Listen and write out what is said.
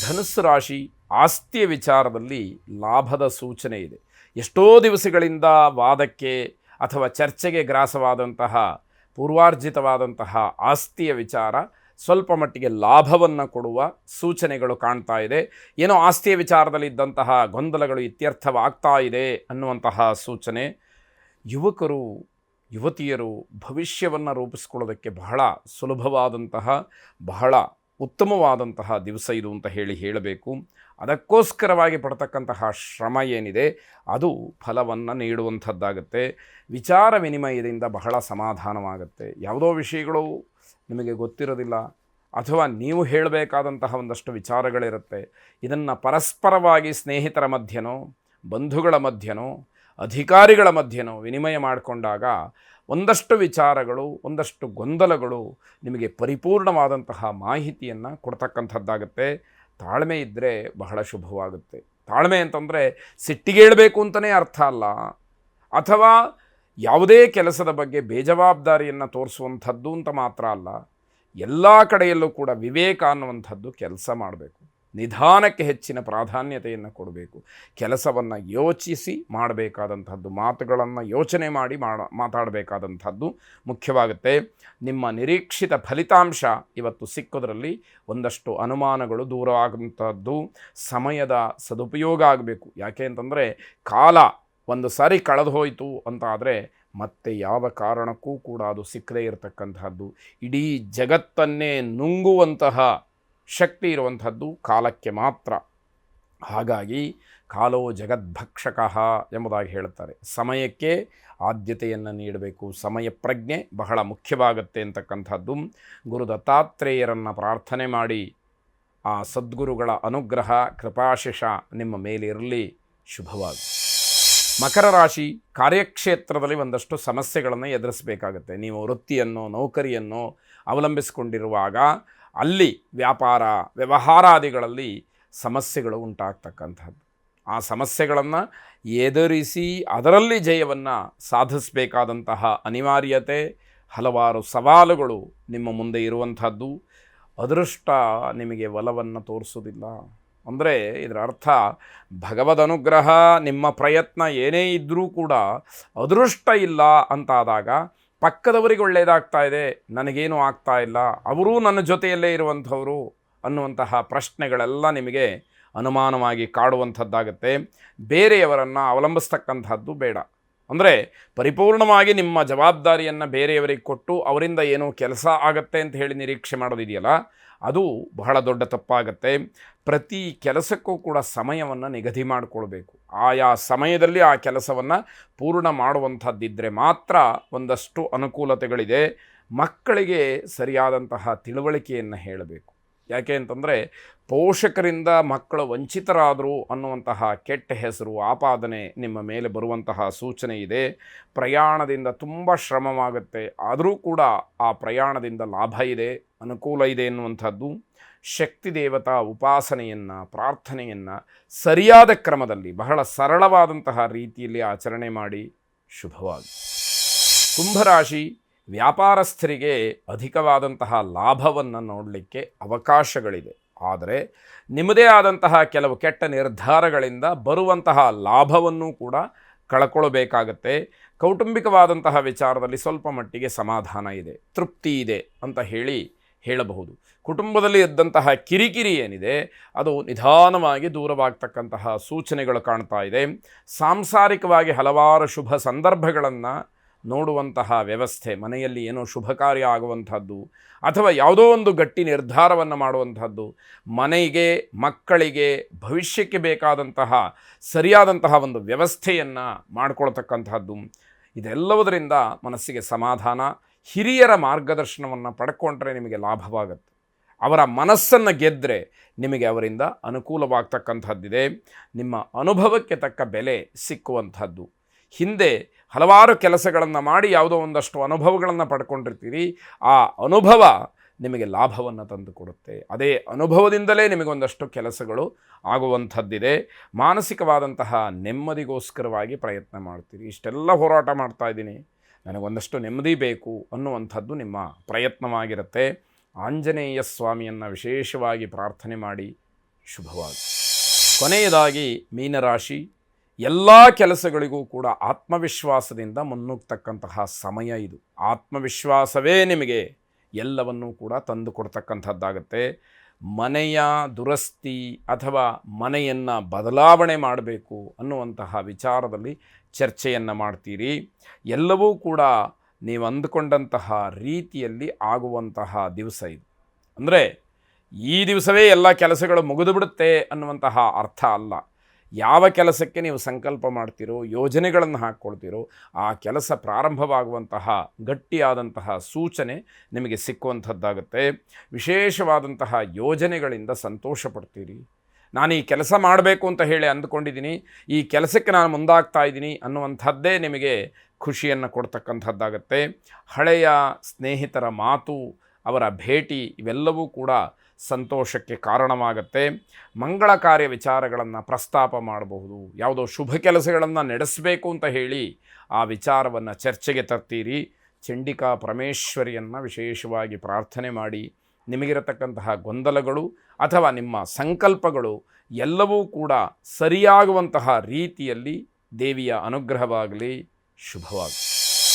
ಧನುಸ್ಸು ರಾಶಿ ಆಸ್ತಿಯ ವಿಚಾರದಲ್ಲಿ ಲಾಭದ ಸೂಚನೆ ಇದೆ. ಎಷ್ಟೋ ದಿವಸಗಳಿಂದ ವಾದಕ್ಕೆ ಅಥವಾ ಚರ್ಚೆಗೆ ಗ್ರಾಸವಾದಂತಹ ಪೂರ್ವಾರ್ಜಿತವಾದಂತಹ ಆಸ್ತಿಯ ವಿಚಾರ ಸ್ವಲ್ಪ ಮಟ್ಟಿಗೆ ಲಾಭವನ್ನು ಕೊಡುವ ಸೂಚನೆಗಳು ಕಾಣ್ತಾ ಇದೆ. ಏನೋ ಆಸ್ತಿಯ ವಿಚಾರದಲ್ಲಿ ಇದ್ದಂತಹ ಗೊಂದಲಗಳು ಇತ್ಯರ್ಥವಾಗ್ತಾ ಇದೆ ಅನ್ನುವಂತಹ ಸೂಚನೆ. ಯುವಕರು ಯುವತಿಯರು ಭವಿಷ್ಯವನ್ನು ರೂಪಿಸ್ಕೊಳ್ಳೋದಕ್ಕೆ ಬಹಳ ಸುಲಭವಾದಂತಹ ಬಹಳ ಉತ್ತಮವಾದಂತಹ ದಿವಸ ಇದು ಅಂತ ಹೇಳಬೇಕು. ಅದಕ್ಕೋಸ್ಕರವಾಗಿ ಪಡ್ತಕ್ಕಂತಹ ಶ್ರಮ ಏನಿದೆ ಅದು ಫಲವನ್ನು ನೀಡುವಂಥದ್ದಾಗುತ್ತೆ. ವಿಚಾರ ವಿನಿಮಯದಿಂದ ಬಹಳ ಸಮಾಧಾನವಾಗುತ್ತೆ. ಯಾವುದೋ ವಿಷಯಗಳು ನಿಮಗೆ ಗೊತ್ತಿರೋದಿಲ್ಲ ಅಥವಾ ನೀವು ಹೇಳಬೇಕಾದಂತಹ ಒಂದಷ್ಟು ವಿಚಾರಗಳಿರುತ್ತೆ. ಇದನ್ನು ಪರಸ್ಪರವಾಗಿ ಸ್ನೇಹಿತರ ಮಧ್ಯನೋ ಬಂಧುಗಳ ಮಧ್ಯನೋ ಅಧಿಕಾರಿಗಳ ಮಧ್ಯನೋ ವಿನಿಮಯ ಮಾಡಿಕೊಂಡಾಗ ಒಂದಷ್ಟು ವಿಚಾರಗಳು ಒಂದಷ್ಟು ಗೊಂದಲಗಳು ನಿಮಗೆ ಪರಿಪೂರ್ಣವಾದಂತಹ ಮಾಹಿತಿಯನ್ನು ಕೊಡ್ತಕ್ಕಂಥದ್ದಾಗುತ್ತೆ. ತಾಳ್ಮೆ ಇದ್ದರೆ ಬಹಳ ಶುಭವಾಗುತ್ತೆ. ತಾಳ್ಮೆ ಅಂತಂದರೆ ಸಿಟ್ಟಿಗೇಳಬೇಕು ಅಂತಲೇ ಅರ್ಥ ಅಲ್ಲ, ಅಥವಾ ಯಾವುದೇ ಕೆಲಸದ ಬಗ್ಗೆ ಬೇಜವಾಬ್ದಾರಿಯನ್ನು ತೋರಿಸುವಂಥದ್ದು ಅಂತ ಮಾತ್ರ ಅಲ್ಲ. ಎಲ್ಲ ಕಡೆಯಲ್ಲೂ ಕೂಡ ವಿವೇಕ ಅನ್ನುವಂಥದ್ದು ಕೆಲಸ ಮಾಡಬೇಕು. ನಿಧಾನಕ್ಕೆ ಹೆಚ್ಚಿನ ಪ್ರಾಧಾನ್ಯತೆಯನ್ನು ಕೊಡಬೇಕು. ಕೆಲಸವನ್ನು ಯೋಚಿಸಿ ಮಾಡಬೇಕಾದಂಥದ್ದು, ಮಾತುಗಳನ್ನು ಯೋಚನೆ ಮಾಡಿ ಮಾತಾಡಬೇಕಾದಂಥದ್ದು ಮುಖ್ಯವಾಗುತ್ತೆ. ನಿಮ್ಮ ನಿರೀಕ್ಷಿತ ಫಲಿತಾಂಶ ಇವತ್ತು ಸಿಕ್ಕೋದ್ರಲ್ಲಿ ಒಂದಷ್ಟು ಅನುಮಾನಗಳು ದೂರ ಆಗುವಂಥದ್ದು. ಸಮಯದ ಸದುಪಯೋಗ ಆಗಬೇಕು. ಯಾಕೆ ಅಂತಂದರೆ ಕಾಲ ಒಂದು ಸಾರಿ ಕಳೆದು ಹೋಯಿತು ಅಂತ ಆದರೆ ಮತ್ತೆ ಯಾವ ಕಾರಣಕ್ಕೂ ಕೂಡ ಅದು ಸಿಕ್ಕದೇ ಇರತಕ್ಕಂಥದ್ದು. ಇಡೀ ಜಗತ್ತನ್ನೇ ನುಂಗುವಂತಹ ಶಕ್ತಿ ಇರುವಂಥದ್ದು ಕಾಲಕ್ಕೆ ಮಾತ್ರ. ಹಾಗಾಗಿ ಕಾಲೋ ಜಗದ್ಭಕ್ಷಕಃ ಎಂಬುದಾಗಿ ಹೇಳುತ್ತಾರೆ. ಸಮಯಕ್ಕೆ ಆದ್ಯತೆಯನ್ನು ನೀಡಬೇಕು. ಸಮಯ ಪ್ರಜ್ಞೆ ಬಹಳ ಮುಖ್ಯವಾಗುತ್ತೆ ಅಂತಕ್ಕಂಥದ್ದು. ಗುರು ದತ್ತಾತ್ರೇಯರನ್ನು ಪ್ರಾರ್ಥನೆ ಮಾಡಿ ಆ ಸದ್ಗುರುಗಳ ಅನುಗ್ರಹ ಕೃಪಾಶಿಷ ನಿಮ್ಮ ಮೇಲಿರಲಿ. ಶುಭವಾಗಿ. ಮಕರ ರಾಶಿ ಕಾರ್ಯಕ್ಷೇತ್ರದಲ್ಲಿ ಒಂದಷ್ಟು ಸಮಸ್ಯೆಗಳನ್ನು ಎದುರಿಸಬೇಕಾಗತ್ತೆ. ನೀವು ವೃತ್ತಿಯನ್ನು ನೌಕರಿಯನ್ನು ಅವಲಂಬಿಸಿಕೊಂಡಿರುವಾಗ ಅಲ್ಲಿ ವ್ಯಾಪಾರ ವ್ಯವಹಾರಾದಿಗಳಲ್ಲಿ ಸಮಸ್ಯೆಗಳು ಉಂಟಾಗ್ತಕ್ಕಂಥದ್ದು. ಆ ಸಮಸ್ಯೆಗಳನ್ನು ಎದುರಿಸಿ ಅದರಲ್ಲಿ ಜಯವನ್ನು ಸಾಧಿಸಬೇಕಾದಂತಹ ಅನಿವಾರ್ಯತೆ, ಹಲವಾರು ಸವಾಲುಗಳು ನಿಮ್ಮ ಮುಂದೆ ಇರುವಂಥದ್ದು. ಅದೃಷ್ಟ ನಿಮಗೆ ಒಲವನ್ನು ತೋರಿಸೋದಿಲ್ಲ. ಅಂದರೆ ಇದರ ಅರ್ಥ ಭಗವದ್ ಅನುಗ್ರಹ ನಿಮ್ಮ ಪ್ರಯತ್ನ ಏನೇ ಇದ್ದರೂ ಕೂಡ ಅದೃಷ್ಟ ಇಲ್ಲ ಅಂತಾದಾಗ ಪಕ್ಕದವರಿಗೆ ಒಳ್ಳೆಯದಾಗ್ತಾ ಇದೆ, ನನಗೇನೂ ಆಗ್ತಾ ಇಲ್ಲ, ಅವರೂ ನನ್ನ ಜೊತೆಯಲ್ಲೇ ಇರುವಂಥವರು ಅನ್ನುವಂತಹ ಪ್ರಶ್ನೆಗಳೆಲ್ಲ ನಿಮಗೆ ಅನುಮಾನವಾಗಿ ಕಾಡುವಂಥದ್ದಾಗುತ್ತೆ. ಬೇರೆಯವರನ್ನು ಅವಲಂಬಿಸ್ತಕ್ಕಂಥದ್ದು ಬೇಡ. ಅಂದರೆ ಪರಿಪೂರ್ಣವಾಗಿ ನಿಮ್ಮ ಜವಾಬ್ದಾರಿಯನ್ನು ಬೇರೆಯವರಿಗೆ ಕೊಟ್ಟು ಅವರಿಂದ ಏನೋ ಕೆಲಸ ಆಗತ್ತೆ ಅಂತ ಹೇಳಿ ನಿರೀಕ್ಷೆ ಮಾಡೋದಿದೆಯಲ್ಲ, ಅದು ಬಹಳ ದೊಡ್ಡ ತಪ್ಪಾಗತ್ತೆ. ಪ್ರತಿ ಕೆಲಸಕ್ಕೂ ಕೂಡ ಸಮಯವನ್ನು ನಿಗದಿ ಮಾಡಿಕೊಳ್ಬೇಕು. ಆಯಾ ಸಮಯದಲ್ಲಿ ಆ ಕೆಲಸವನ್ನು ಪೂರ್ಣ ಮಾಡುವಂಥದ್ದಿದ್ದರೆ ಮಾತ್ರ ಒಂದಷ್ಟು ಅನುಕೂಲತೆಗಳಿದೆ. ಮಕ್ಕಳಿಗೆ ಸರಿಯಾದಂತಹ ತಿಳುವಳಿಕೆಯನ್ನು ಹೇಳಬೇಕು. ಯಾಕೆ ಅಂತಂದರೆ ಪೋಷಕರಿಂದ ಮಕ್ಕಳು ವಂಚಿತರಾದರು ಅನ್ನುವಂತಹ ಕೆಟ್ಟ ಹೆಸರು ಆಪಾದನೆ ನಿಮ್ಮ ಮೇಲೆ ಬರುವಂತಹ ಸೂಚನೆ ಇದೆ. ಪ್ರಯಾಣದಿಂದ ತುಂಬ ಶ್ರಮವಾಗುತ್ತೆ, ಆದರೂ ಕೂಡ ಆ ಪ್ರಯಾಣದಿಂದ ಲಾಭ ಇದೆ, ಅನುಕೂಲ ಇದೆ ಎನ್ನುವಂಥದ್ದು. ಶಕ್ತಿ ದೇವತಾ ಉಪಾಸನೆಯನ್ನು ಪ್ರಾರ್ಥನೆಯನ್ನು ಸರಿಯಾದ ಕ್ರಮದಲ್ಲಿ ಬಹಳ ಸರಳವಾದಂತಹ ರೀತಿಯಲ್ಲಿ ಆಚರಣೆ ಮಾಡಿ. ಶುಭವಾಗಿ. ಕುಂಭರಾಶಿ ವ್ಯಾಪಾರಸ್ಥರಿಗೆ ಅಧಿಕವಾದಂತಹ ಲಾಭವನ್ನು ನೋಡಲಿಕ್ಕೆ ಅವಕಾಶಗಳಿದೆ. ಆದರೆ ನಿಮ್ಮದೇ ಆದಂತಹ ಕೆಲವು ಕೆಟ್ಟ ನಿರ್ಧಾರಗಳಿಂದ ಬರುವಂತಹ ಲಾಭವನ್ನು ಕೂಡ ಕಳ್ಕೊಳ್ಬೇಕಾಗತ್ತೆ. ಕೌಟುಂಬಿಕವಾದಂತಹ ವಿಚಾರದಲ್ಲಿ ಸ್ವಲ್ಪ ಮಟ್ಟಿಗೆ ಸಮಾಧಾನ ಇದೆ, ತೃಪ್ತಿ ಇದೆ ಅಂತ ಹೇಳಬಹುದು. ಕುಟುಂಬದಲ್ಲಿ ಇದ್ದಂತಹ ಕಿರಿಕಿರಿ ಏನಿದೆ ಅದು ನಿಧಾನವಾಗಿ ದೂರವಾಗ್ತಕ್ಕಂತಹ ಸೂಚನೆಗಳು ಕಾಣ್ತಾ ಇದೆ. ಸಾಂಸಾರಿಕವಾಗಿ ಹಲವಾರು ಶುಭ ಸಂದರ್ಭಗಳನ್ನು ನೋಡುವಂತಹ ವ್ಯವಸ್ಥೆ, ಮನೆಯಲ್ಲಿ ಏನೋ ಶುಭ ಕಾರ್ಯ ಆಗುವಂಥದ್ದು ಅಥವಾ ಯಾವುದೋ ಒಂದು ಗಟ್ಟಿ ನಿರ್ಧಾರವನ್ನು ಮಾಡುವಂಥದ್ದು, ಮನೆಗೆ ಮಕ್ಕಳಿಗೆ ಭವಿಷ್ಯಕ್ಕೆ ಬೇಕಾದಂತಹ ಸರಿಯಾದಂತಹ ಒಂದು ವ್ಯವಸ್ಥೆಯನ್ನು ಮಾಡಿಕೊಳ್ತಕ್ಕಂಥದ್ದು, ಇದೆಲ್ಲವುದರಿಂದ ಮನಸ್ಸಿಗೆ ಸಮಾಧಾನ. ಹಿರಿಯರ ಮಾರ್ಗದರ್ಶನವನ್ನು ಪಡ್ಕೊಂಡ್ರೆ ನಿಮಗೆ ಲಾಭವಾಗುತ್ತೆ. ಅವರ ಮನಸ್ಸನ್ನು ಗೆದ್ದರೆ ನಿಮಗೆ ಅವರಿಂದ ಅನುಕೂಲವಾಗ್ತಕ್ಕಂಥದ್ದಿದೆ. ನಿಮ್ಮ ಅನುಭವಕ್ಕೆ ತಕ್ಕ ಬೆಲೆ ಸಿಕ್ಕುವಂಥದ್ದು. ಹಿಂದೆ ಹಲವಾರು ಕೆಲಸಗಳನ್ನು ಮಾಡಿ ಯಾವುದೋ ಒಂದಷ್ಟು ಅನುಭವಗಳನ್ನು ಪಡ್ಕೊಂಡಿರ್ತೀರಿ. ಆ ಅನುಭವ ನಿಮಗೆ ಲಾಭವನ್ನು ತಂದುಕೊಡುತ್ತೆ. ಅದೇ ಅನುಭವದಿಂದಲೇ ನಿಮಗೊಂದಷ್ಟು ಕೆಲಸಗಳು ಆಗುವಂಥದ್ದಿದೆ. ಮಾನಸಿಕವಾದಂತಹ ನೆಮ್ಮದಿಗೋಸ್ಕರವಾಗಿ ಪ್ರಯತ್ನ ಮಾಡ್ತೀರಿ. ಇಷ್ಟೆಲ್ಲ ಹೋರಾಟ ಮಾಡ್ತಾ ಇದ್ದೀನಿ, ನನಗೊಂದಷ್ಟು ನೆಮ್ಮದಿ ಬೇಕು ಅನ್ನುವಂಥದ್ದು ನಿಮ್ಮ ಪ್ರಯತ್ನವಾಗಿರುತ್ತೆ. ಆಂಜನೇಯ ಸ್ವಾಮಿಯನ್ನು ವಿಶೇಷವಾಗಿ ಪ್ರಾರ್ಥನೆ ಮಾಡಿ. ಶುಭವಾಗಿ. ಕೊನೆಯದಾಗಿ ಮೀನರಾಶಿ, ಎಲ್ಲ ಕೆಲಸಗಳಿಗೂ ಕೂಡ ಆತ್ಮವಿಶ್ವಾಸದಿಂದ ಮುನ್ನುಗ್ತಕ್ಕಂತಹ ಸಮಯ ಇದು. ಆತ್ಮವಿಶ್ವಾಸವೇ ನಿಮಗೆ ಎಲ್ಲವನ್ನೂ ಕೂಡ ತಂದು ಕೊಡ್ತಕ್ಕಂಥದ್ದಾಗತ್ತೆ. ಮನೆಯ ದುರಸ್ತಿ ಅಥವಾ ಮನೆಯನ್ನು ಬದಲಾವಣೆ ಮಾಡಬೇಕು ಅನ್ನುವಂತಹ ವಿಚಾರದಲ್ಲಿ ಚರ್ಚೆಯನ್ನು ಮಾಡ್ತೀರಿ. ಎಲ್ಲವೂ ಕೂಡ ನೀವು ಅಂದುಕೊಂಡಂತಹ ರೀತಿಯಲ್ಲಿ ಆಗುವಂತಹ ದಿವಸ ಇದು. ಅಂದರೆ ಈ ದಿವಸವೇ ಎಲ್ಲ ಕೆಲಸಗಳು ಮುಗಿದು ಬಿಡುತ್ತೆ ಅನ್ನುವಂತಹ ಅರ್ಥ ಅಲ್ಲ. ಯಾವ ಕೆಲಸಕ್ಕೆ ನೀವು ಸಂಕಲ್ಪ ಮಾಡ್ತೀರೋ, ಯೋಜನೆಗಳನ್ನು ಹಾಕ್ಕೊಳ್ತೀರೋ, ಆ ಕೆಲಸ ಪ್ರಾರಂಭವಾಗುವಂತಹ ಗಟ್ಟಿಯಾದಂತಹ ಸೂಚನೆ ನಿಮಗೆ ಸಿಕ್ಕುವಂಥದ್ದಾಗುತ್ತೆ. ವಿಶೇಷವಾದಂತಹ ಯೋಜನೆಗಳಿಂದ ಸಂತೋಷ ಪಡ್ತೀರಿ. ನಾನು ಈ ಕೆಲಸ ಮಾಡಬೇಕು ಅಂತ ಹೇಳಿ ಅಂದುಕೊಂಡಿದ್ದೀನಿ, ಈ ಕೆಲಸಕ್ಕೆ ನಾನು ಮುಂದಾಗ್ತಾ ಇದ್ದೀನಿ ಅನ್ನುವಂಥದ್ದೇ ನಿಮಗೆ ಖುಷಿಯನ್ನು ಕೊಡ್ತಕ್ಕಂಥದ್ದಾಗತ್ತೆ. ಹಳೆಯ ಸ್ನೇಹಿತರ ಮಾತು, ಅವರ ಭೇಟಿ ಇವೆಲ್ಲವೂ ಕೂಡ ಸಂತೋಷಕ್ಕೆ ಕಾರಣವಾಗುತ್ತೆ. ಮಂಗಳ ಕಾರ್ಯ ವಿಚಾರಗಳನ್ನು ಪ್ರಸ್ತಾಪ ಮಾಡಬಹುದು. ಯಾವುದೋ ಶುಭ ಕೆಲಸಗಳನ್ನು ನಡೆಸಬೇಕು ಅಂತ ಹೇಳಿ ಆ ವಿಚಾರವನ್ನು ಚರ್ಚೆಗೆ ತರ್ತೀರಿ. ಚಂಡಿಕಾ ಪರಮೇಶ್ವರಿಯನ್ನು ವಿಶೇಷವಾಗಿ ಪ್ರಾರ್ಥನೆ ಮಾಡಿ ನಿಮಗಿರತಕ್ಕಂತಹ ಗೊಂದಲಗಳು ಅಥವಾ ನಿಮ್ಮ ಸಂಕಲ್ಪಗಳು ಎಲ್ಲವೂ ಕೂಡ ಸರಿಯಾಗುವಂತಹ ರೀತಿಯಲ್ಲಿ ದೇವಿಯ ಅನುಗ್ರಹವಾಗಲಿ. ಶುಭವಾಗಲಿ.